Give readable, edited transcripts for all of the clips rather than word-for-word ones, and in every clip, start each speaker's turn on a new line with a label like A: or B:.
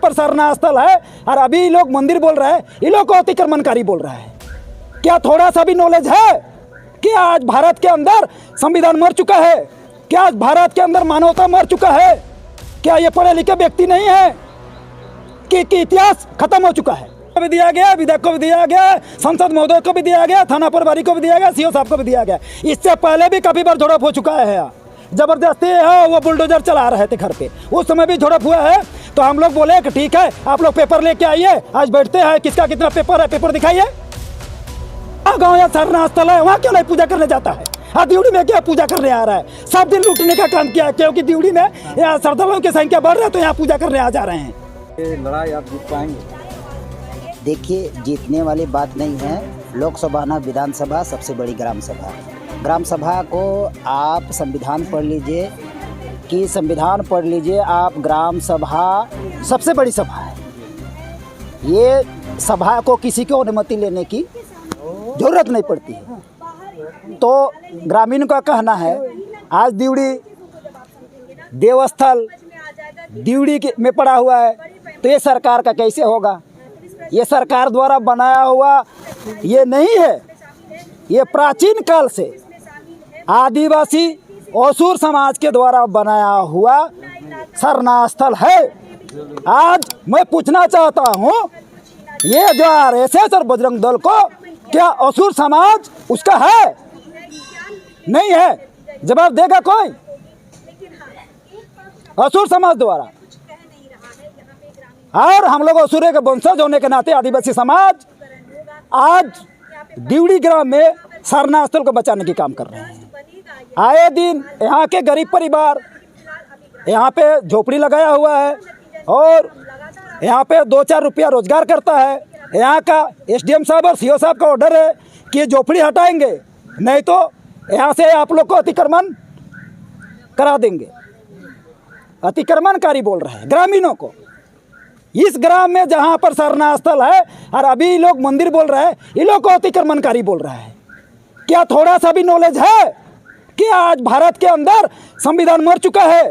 A: पर सारनाथ स्थल है और अभी ये लोग मंदिर बोल रहे हैं, ये लोग को अतिक्रमणकारी बोल रहा है। क्या थोड़ा सा भी नॉलेज है कि आज भारत के अंदर संविधान मर चुका है? क्या आज भारत के अंदर मानवता मर चुका है? क्या ये पढ़े लिखे व्यक्ति नहीं है कि इतिहास खत्म हो चुका है? को भी दिया गया, विधायक को भी दिया गया, संसद महोदय को भी दिया गया, थाना प्रभारी को भी दिया गया, सीओ साहब को भी दिया गया। इससे पहले भी काफी बार झड़प हो चुका है। जबरदस्ती है, वो बुलडोजर चला रहे थे घर पे, उस समय भी झड़प हुआ है। तो हम लोग बोले कि ठीक है, आप लोग पेपर लेके आइए, आज बैठते हैं, किसका कितना पेपर है, पेपर दिखाइए। गाँव या सारनाथ स्थल है, वहाँ क्यों नहीं पूजा करने जाता है? हाँ, दिवड़ी में क्या पूजा करने आ रहा है? सब दिन लूटने का काम किया, क्योंकि दिवड़ी में यहाँ श्रद्धालुओं की संख्या बढ़ रही है, तो यहाँ पूजा करने आ जा रहे हैं।
B: ये लड़ाई आप जीत पाएंगे?
C: देखिए, जीतने वाली बात नहीं है। लोकसभा ना विधानसभा सबसे बड़ी ग्राम सभा है। ग्राम सभा को आप संविधान पढ़ लीजिए कि संविधान पढ़ लीजिए आप, ग्राम सभा सबसे बड़ी सभा है। ये सभा को किसी को अनुमति लेने की जरूरत नहीं पड़ती है। तो ग्रामीण का कहना है, आज दिवड़ी देवस्थल दिवड़ी में पड़ा हुआ है, तो ये सरकार का कैसे होगा? ये सरकार द्वारा बनाया हुआ ये नहीं है। ये प्राचीन काल से आदिवासी असुर समाज के द्वारा बनाया हुआ सारनाथ स्थल है। आज मैं पूछना चाहता हूँ, ये जो आरएसएस और बजरंग दल को क्या असुर समाज उसका है? नहीं है। जवाब देगा कोई? असुर समाज द्वारा, और हम लोग असुरे के वंशज होने के नाते आदिवासी समाज आज दिवड़ी ग्राम में सारनाथ स्थल को बचाने की काम कर रहे हैं। आए दिन यहाँ के गरीब परिवार यहाँ पे झोपड़ी लगाया हुआ है और यहाँ पे 2-4 रुपया रोजगार करता है। यहाँ का एसडीएम साहब और सीओ साहब का ऑर्डर है कि ये झोपड़ी हटाएंगे, नहीं तो यहाँ से आप लोग को अतिक्रमण करा देंगे। अतिक्रमणकारी बोल रहे हैं ग्रामीणों को। इस ग्राम में जहाँ पर सारनाथ स्थल है और अभी ये लोग मंदिर बोल रहे हैं, ये लोग को अतिक्रमणकारी बोल रहा है। क्या थोड़ा सा भी नॉलेज है कि आज भारत के अंदर संविधान मर चुका है?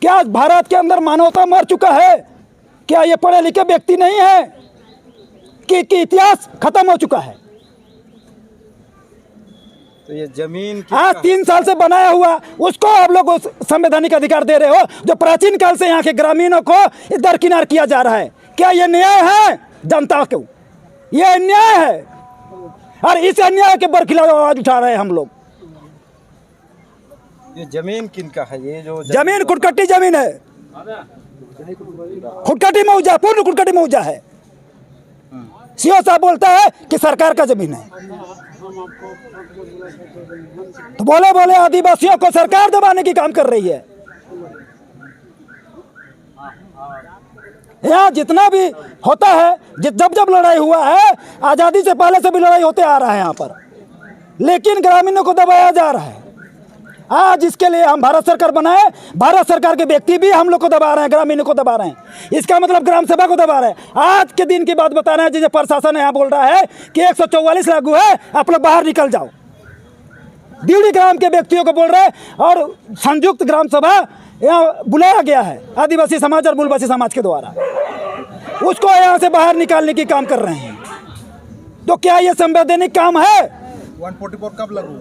C: क्या आज भारत के अंदर मानवता मर चुका है? क्या ये पढ़े लिखे व्यक्ति नहीं है कि इतिहास खत्म हो चुका है?
B: तो ये जमीन
A: आज 3 साल से बनाया हुआ उसको आप लोग संवैधानिक अधिकार दे रहे हो, जो प्राचीन काल से यहाँ के ग्रामीणों को दरकिनार किया जा रहा है। क्या ये न्याय है जनता को? ये अन्याय है, और इस अन्याय के बरखिलाफ आवाज उठा रहे हैं हम लोग।
B: ये जमीन किनका है? ये जो
A: जमीन खुटकटी जमीन है, खुटकटी मौजा, पूर्ण खुटकटी मौजा है। सीओ साहब बोलता है कि सरकार का जमीन है, तो बोले बोले आदिवासियों को सरकार दबाने की काम कर रही है। यहाँ जितना भी होता है, जब जब लड़ाई हुआ है, आज़ादी से पहले से भी लड़ाई होते आ रहा है यहाँ पर, लेकिन ग्रामीणों को दबाया जा रहा है। आज इसके लिए हम भारत सरकार बनाए, भारत सरकार के व्यक्ति भी हम लोग को दबा रहे हैं, ग्रामीणों को दबा रहे हैं। इसका मतलब ग्राम सभा को दबा रहे हैं। आज के दिन की बात बता रहे हैं, जैसे प्रशासन यहाँ बोल रहा है कि 144 लागू है, आप लोग बाहर निकल जाओ। दिवड़ी ग्राम के व्यक्तियों को बोल रहे हैं, और संयुक्त ग्राम सभा यहाँ बुलाया गया है आदिवासी समाज और मूलवासी समाज के द्वारा, उसको यहाँ से बाहर निकालने की काम कर रहे हैं। तो क्या ये संवैधानिक काम है?
B: 144 कब लागू?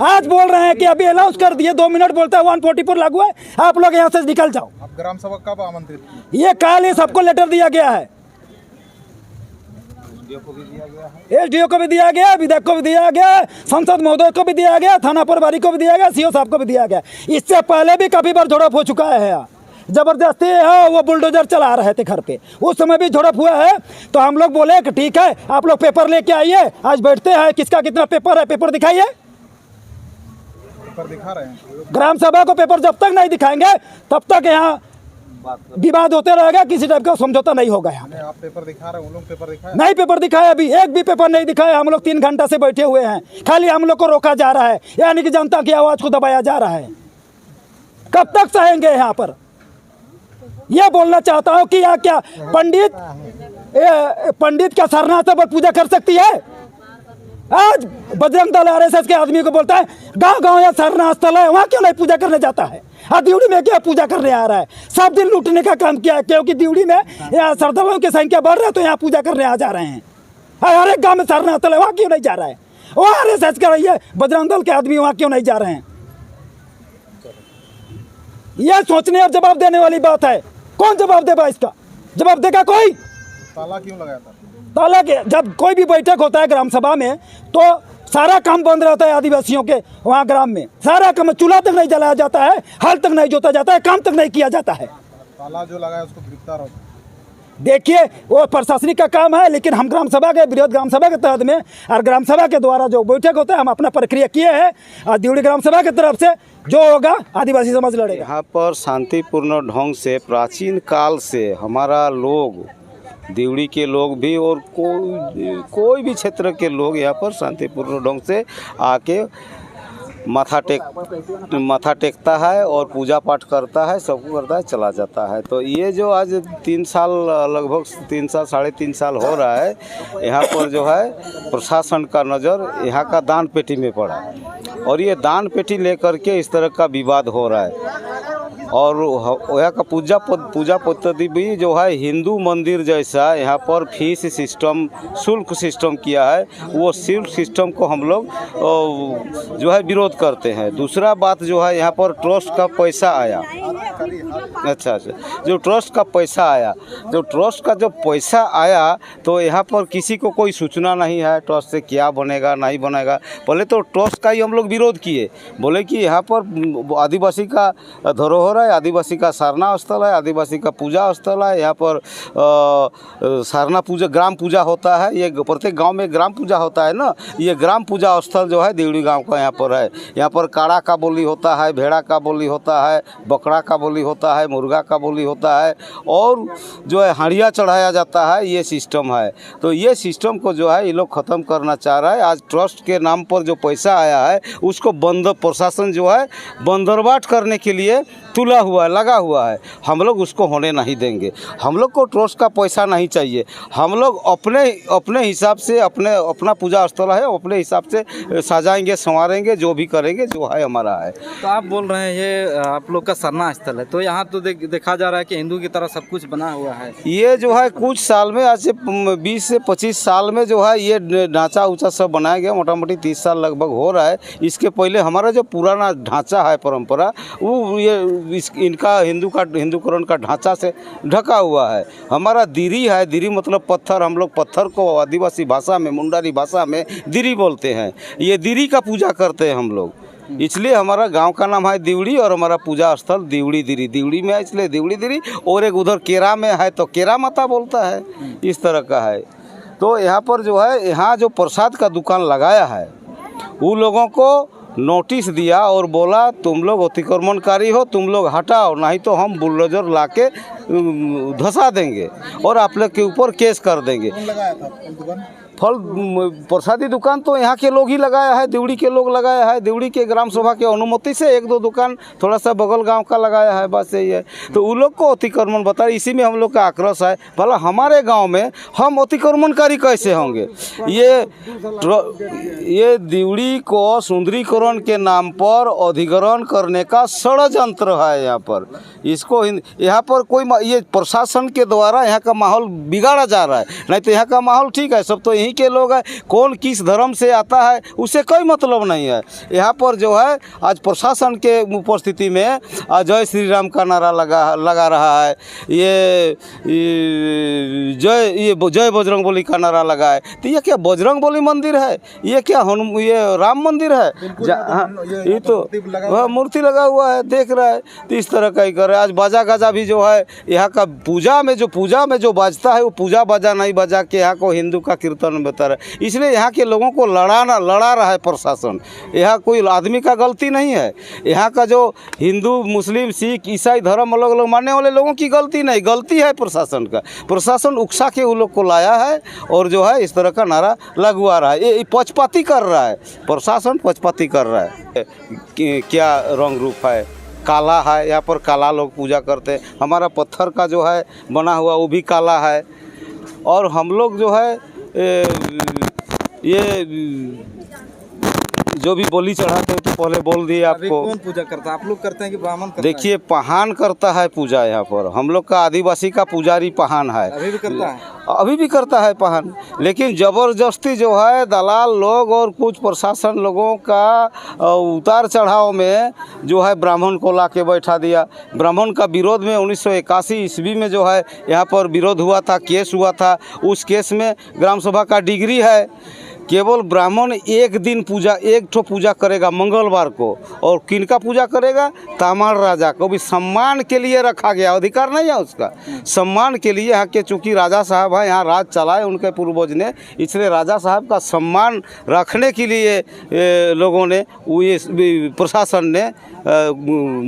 A: आज बोल रहे हैं कि अभी अनाउंस कर दिए, 2 मिनट बोलता है 144 लागू है, आप लोग यहाँ से निकल जाओ।
B: अब ग्राम सभा कब आमंत्रित?
A: ये कल ये सबको लेटर दिया गया है।
B: एसडीओ को भी दिया गया है,
A: एसडीओ को भी दिया गया, विधायक को भी दिया गया, संसद महोदय को भी दिया गया, थाना प्रभारी को भी दिया गया, सीओ साहब को भी दिया गया। इससे पहले भी काफी बार झड़प हो चुका है। जबरदस्ती है, वो बुलडोजर चला रहे थे घर पे, उस समय भी झड़प हुआ है। तो हम लोग बोले कि ठीक है, आप लोग पेपर लेके आइए, आज बैठते हैं, किसका कितना पेपर है, पेपर दिखाइए।
B: पेपर दिखा रहे हैं।
A: ग्राम सभा को पेपर जब तक नहीं दिखाएंगे तब तक यहाँ विवाद होते रहेगा, किसी टाइप का समझौता नहीं होगा। यहाँ
B: आप पेपर दिखा रहे हैं, उन लोग पेपर दिखाए
A: नहीं, पेपर दिखाया अभी एक भी पेपर नहीं दिखाया। हम लोग 3 घंटा से बैठे हुए हैं, खाली हम लोग को रोका जा रहा है, यानी कि जनता की आवाज को दबाया जा रहा है। कब तक सहेंगे यहाँ पर? यह बोलना चाहता हूँ कि यहाँ क्या पंडित क्या सारनाथ पर पूजा कर सकती है? आज बजरंग दल आरएसएस के आदमी को बोलता है गांव गांव या सारनाथ स्थल है, वहाँ क्यों नहीं पूजा करने जाता है? हाँ दिवड़ी में क्या पूजा करने आ रहा है? सब दिन लूटने का काम किया है, क्योंकि दिवड़ी में यहाँ श्रद्धालुओं की संख्या बढ़ रही है तो यहाँ पूजा करने आ जा रहे हैं। हर एक गाँव में सरना तल है, वहाँ क्यों नहीं जा रहा है? वहाँ आरएसएस कर रही है, बजरंग दल के आदमी वहाँ क्यों नहीं जा रहे हैं? यह सोचने और जवाब देने वाली बात है। कौन जवाब देगा इसका? जवाब देगा कोई?
B: ताला क्यों लगाया था?
A: ताला के जब कोई भी बैठक होता है ग्राम सभा में तो सारा काम बंद रहता है आदिवासियों के वहाँ ग्राम में। सारा काम, चूल्हा तक नहीं जलाया जाता है, हल तक नहीं जोता जाता है, काम तक नहीं किया जाता है।
B: ताला जो लगाया उसको गिरफ्तार हो।
A: देखिए वो प्रशासनिक का काम है, लेकिन हम ग्राम सभा के विरोध ग्राम सभा के तहत में और ग्राम सभा के द्वारा जो बैठक होता है हम अपना प्रक्रिया किए हैं और दिवड़ी ग्राम सभा की तरफ से जो होगा आदिवासी समाज लड़ेगा।
D: यहाँ पर शांतिपूर्ण ढंग से प्राचीन काल से हमारा लोग, दिवड़ी के लोग भी और कोई भी क्षेत्र के लोग यहाँ पर शांतिपूर्ण ढंग से आके माथा टेकता है और पूजा पाठ करता है, सब करता है, चला जाता है। तो ये जो आज 3 साल, लगभग 3 साल, 3.5 साल हो रहा है, यहाँ पर जो है प्रशासन का नज़र यहाँ का दान पेटी में पड़ा है और ये दान पेटी लेकर के इस तरह का विवाद हो रहा है। और यहाँ का पूजा पद्धति भी जो है हिंदू मंदिर जैसा यहाँ पर फीस सिस्टम, शुल्क सिस्टम किया है, वो शुल्क सिस्टम को हम लोग जो है विरोध करते हैं। दूसरा बात जो है यहाँ पर ट्रस्ट का पैसा आया, अच्छा, जो ट्रस्ट का पैसा आया, तो यहाँ पर किसी को कोई सूचना नहीं है ट्रस्ट से क्या बनेगा नहीं बनेगा। पहले तो ट्रस्ट का ही हम लोग विरोध किए, बोले कि यहाँ पर आदिवासी का धरोहर है, आदिवासी का सारना स्थल है, आदिवासी का पूजा स्थल है। यहाँ पर सारना पूजा, ग्राम पूजा होता है, ये प्रत्येक गांव में ग्राम पूजा होता है ना, ये ग्राम पूजा स्थल जो है दिवड़ी गांव का यहाँ पर है। यहाँ पर काड़ा का बोली होता है, भेड़ा का बोली होता है, बकरा का बोली होता है, मुर्गा का बोली होता है और जो है हांडिया चढ़ाया जाता है, ये सिस्टम है। तो ये सिस्टम को जो है ये लोग ख़त्म करना चाह रहा है। आज ट्रस्ट के नाम पर जो पैसा आया है उसको प्रशासन जो है बंदरबाट करने के लिए तुला हुआ है, लगा हुआ है। हम लोग उसको होने नहीं देंगे। हम लोग को ट्रस्ट का पैसा नहीं चाहिए। हम लोग अपने हिसाब से अपना पूजा स्थल है, अपने हिसाब से सजाएंगे, संवारेंगे, जो भी करेंगे, जो है हमारा है।
E: तो आप बोल रहे हैं ये आप लोग का सरना स्थल है, तो यहाँ तो देखा जा रहा है कि हिंदू की तरह सब कुछ बना हुआ है।
D: ये जो है कुछ साल में, आज से 20 से 25 साल में जो है ये ढांचा ऊँचा सब बनाया गया, मोटा मोटी 30 साल लगभग हो रहा है। इसके पहले हमारा जो पुराना ढांचा है, परंपरा, वो ये इनका हिंदूकरण का ढांचा से ढका हुआ है। हमारा दिरी है, दिरी मतलब पत्थर। हम लोग पत्थर को आदिवासी भाषा में, मुंडारी भाषा में दिरी बोलते हैं। ये दिरी का पूजा करते हैं हम लोग, इसलिए हमारा गांव का नाम है दिवड़ी और हमारा पूजा स्थल दिवड़ी दिरी, दिवड़ी में है इसलिए दिवड़ी दिरी। और एक उधर केरा में है तो केरा माता बोलता है, इस तरह का है। तो यहाँ पर जो है, यहाँ जो प्रसाद का दुकान लगाया है उन लोगों को नोटिस दिया और बोला तुम लोग अतिक्रमणकारी हो, तुम लोग हटाओ, नहीं तो हम बुलडोजर लाके धसा देंगे और आप लोग के ऊपर केस कर देंगे।
B: कौन लगाया था दुकान?
D: फल प्रसादी दुकान तो यहाँ के लोग ही लगाया है, दिवड़ी के लोग लगाया है। दिवड़ी के ग्राम सभा के अनुमति से 1-2 दुकान थोड़ा सा बगल गांव का लगाया है, बस यही है। तो उन लोग को अतिक्रमण बता रहे, इसी में हम लोग का आक्रोश है। भला हमारे गांव में हम अतिक्रमणकारी कैसे होंगे? ये दिवड़ी को सुंदरीकरण के नाम पर अधिग्रहण करने का षड्यंत्र है यहाँ पर। इसको यहाँ पर कोई, ये प्रशासन के द्वारा यहाँ का माहौल बिगाड़ा जा रहा है। नहीं तो यहाँ का माहौल ठीक है, सब तो यहीं के लोग हैं। कौन किस धर्म से आता है उससे कोई मतलब नहीं है। यहाँ पर जो है आज प्रशासन के उपस्थिति में जय श्री राम का नारा लगा रहा है, ये जय बजरंगबली का नारा लगा है। तो ये क्या बजरंगबली मंदिर है? ये क्या ये राम मंदिर है? ये तो मूर्ति लगा हुआ है, देख रहा है। तो इस तरह का ही कर रहा है। आज बाजा गाजा भी जो है यहाँ का पूजा में जो बाजता है वो पूजा बाजा नहीं बजा के यहाँ को हिंदू का कीर्तन बता रहा है। इसलिए यहाँ के लोगों को लड़ा रहा है प्रशासन। यहाँ कोई आदमी का गलती नहीं है। यहाँ का जो हिंदू, मुस्लिम, सिख, ईसाई धर्म अलग अलग मानने वाले लोगों की गलती नहीं, गलती है प्रशासन का। प्रशासन उकसा के उन लोग को लाया है और जो है इस तरह का नारा लगवा रहा है। ये पक्षपाती कर रहा है, प्रशासन पक्षपाती कर रहा है। क्या रंग रूप है, काला है। यहाँ पर काला लोग पूजा करते हैं। हमारा पत्थर का जो है बना हुआ वो भी काला है। और हम लोग जो है ये जो भी बोली चढ़ाते हैं तो पहले बोल दिए
E: अभी
D: आपको।
E: कौन पूजा करता है? आप लोग करते हैं कि ब्राह्मण करता
D: देखिए पहान करता है पूजा यहाँ पर, हम लोग का आदिवासी का पुजारी पहान है,
E: है? अभी भी करता है?
D: अभी भी करता है पहान। लेकिन ज़बरदस्ती जो है दलाल लोग और कुछ प्रशासन लोगों का उतार चढ़ाव में जो है ब्राह्मण को ला के बैठा दिया। ब्राह्मण का विरोध में 1981 ईस्वी में जो है यहाँ पर विरोध हुआ था, केस हुआ था। उस केस में ग्राम सभा का डिग्री है, केवल ब्राह्मण एक दिन पूजा, एक ठो पूजा करेगा मंगलवार को, और किनका पूजा करेगा? तामाड़ राजा को। भी सम्मान के लिए रखा गया, अधिकार नहीं है उसका, सम्मान के लिए। यहाँ के चूँकि राजा साहब हैं, यहाँ राज चलाए उनके पूर्वज ने, इसलिए राजा साहब का सम्मान रखने के लिए लोगों ने, ये प्रशासन ने,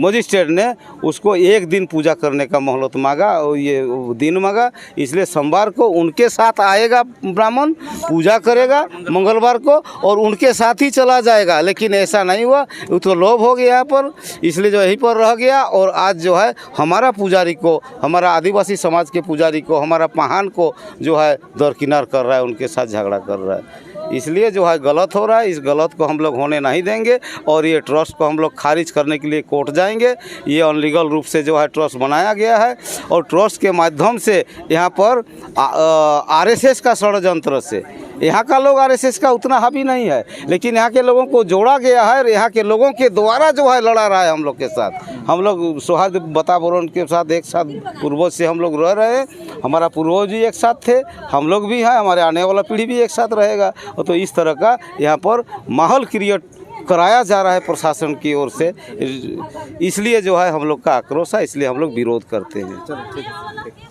D: मजिस्ट्रेट ने उसको एक दिन पूजा करने का मोहलत मांगा और ये दिन मांगा। इसलिए सोमवार को उनके साथ आएगा ब्राह्मण, पूजा करेगा मंगलवार को और उनके साथ ही चला जाएगा। लेकिन ऐसा नहीं हुआ, वो तो लोभ हो गया यहाँ पर, इसलिए जो यहीं पर रह गया। और आज जो है हमारा पुजारी को, हमारा आदिवासी समाज के पुजारी को, हमारा पहान को जो है दरकिनार कर रहा है, उनके साथ झगड़ा कर रहा है। इसलिए जो है गलत हो रहा है, इस गलत को हम लोग होने नहीं देंगे और ये ट्रस्ट को हम लोग खारिज करने के लिए कोर्ट जाएंगे। ये अनलीगल रूप से जो है ट्रस्ट बनाया गया है और ट्रस्ट के माध्यम से यहाँ पर आरएसएस का षड्यंत्र से, यहाँ का लोग आरएसएस का उतना हावी नहीं है, लेकिन यहाँ के लोगों को जोड़ा गया है और यहाँ के लोगों के द्वारा जो है लड़ा रहा है हम लोग के साथ। हम लोग सौहार्द वातावरण के साथ एक साथ पूर्वज से हम लोग रह रहे हैं, हमारा पूर्वज भी एक साथ थे, हम लोग भी हैं, हमारे आने वाला पीढ़ी भी एक साथ रहेगा। तो इस तरह का यहाँ पर माहौल क्रिएट कराया जा रहा है प्रशासन की ओर से, इसलिए जो है हम लोग का आक्रोश है, इसलिए हम लोग विरोध करते हैं।
E: चलो ठीक है।